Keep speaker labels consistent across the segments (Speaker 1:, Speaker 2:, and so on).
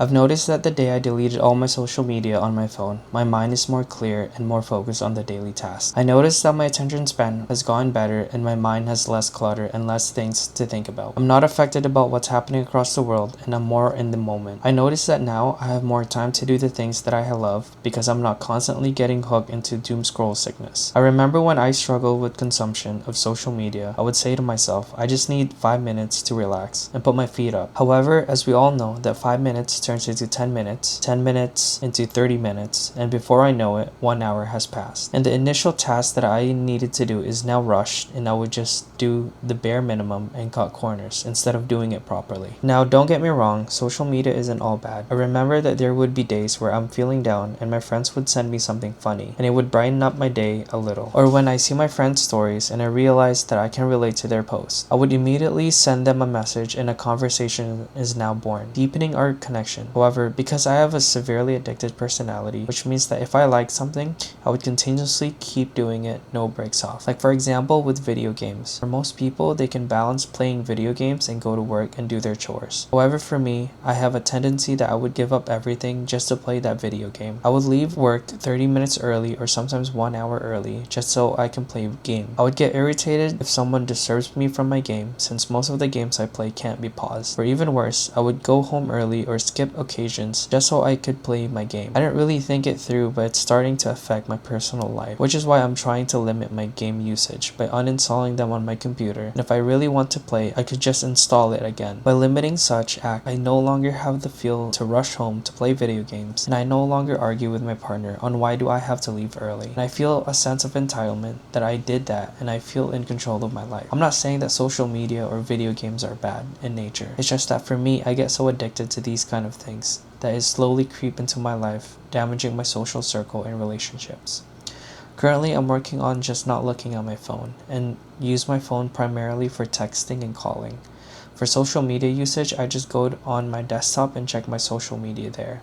Speaker 1: I've noticed that the day I deleted all my social media on my phone, my mind is more clear and more focused on the daily tasks. I noticed that my attention span has gotten better and my mind has less clutter and less things to think about. I'm not affected about what's happening across the world and I'm more in the moment. I noticed that now I have more time to do the things that I love because I'm not constantly getting hooked into doom scroll sickness. I remember when I struggled with consumption of social media, I would say to myself, I just need 5 minutes to relax and put my feet up. However, as we all know, that 5 minutes turns into 10 minutes, 10 minutes into 30 minutes, and before I know it, 1 hour has passed. And the initial task that I needed to do is now rushed, and I would just do the bare minimum and cut corners instead of doing it properly. Now, don't get me wrong, social media isn't all bad. I remember that there would be days where I'm feeling down and my friends would send me something funny, and it would brighten up my day a little. Or when I see my friends' stories and I realize that I can relate to their posts, I would immediately send them a message and a conversation is now born, deepening our connection. However, because I have a severely addicted personality, which means that if I like something, I would continuously keep doing it, no breaks off. Like for example, with video games. For most people, they can balance playing video games and go to work and do their chores. However, for me, I have a tendency that I would give up everything just to play that video game. I would leave work 30 minutes early or sometimes 1 hour early just so I can play a game. I would get irritated if someone disturbs me from my game since most of the games I play can't be paused. Or even worse, I would go home early or skip occasions just so I could play my game. I didn't really think it through, but it's starting to affect my personal life, which is why I'm trying to limit my game usage by uninstalling them on my computer. And if I really want to play, I could just install it again. By limiting such act, I no longer have the feel to rush home to play video games, and I no longer argue with my partner on why do I have to leave early. And I feel a sense of entitlement that I did that and I feel in control of my life. I'm not saying that social media or video games are bad in nature. It's just that for me, I get so addicted to these kind of things that it slowly creep into my life, damaging my social circle and relationships. Currently, I'm working on just not looking at my phone and use my phone primarily for texting and calling. For social media usage, I just go on my desktop and check my social media there.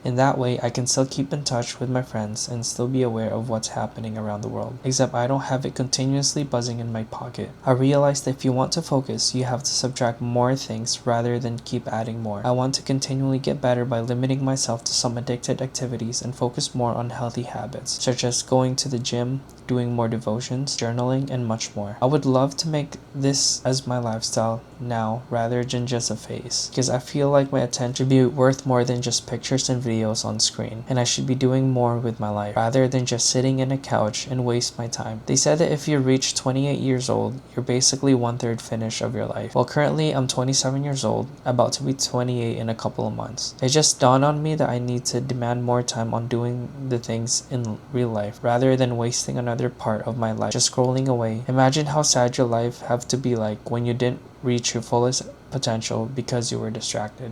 Speaker 1: In that way, I can still keep in touch with my friends and still be aware of what's happening around the world, except I don't have it continuously buzzing in my pocket. I realized that if you want to focus, you have to subtract more things rather than keep adding more. I want to continually get better by limiting myself to some addicted activities and focus more on healthy habits, such as going to the gym, doing more devotions, journaling, and much more. I would love to make this as my lifestyle now rather than just a phase, because I feel like my attention should be worth more than just pictures and videos on screen, and I should be doing more with my life rather than just sitting in a couch and waste my time. They said that if you reach 28 years old, you're basically 1/3 finished of your life. Well, currently I'm 27 years old, about to be 28 in a couple of months. It just dawned on me that I need to demand more time on doing the things in real life rather than wasting another part of my life just scrolling away. Imagine how sad your life have to be like when you didn't reach your fullest potential because you were distracted.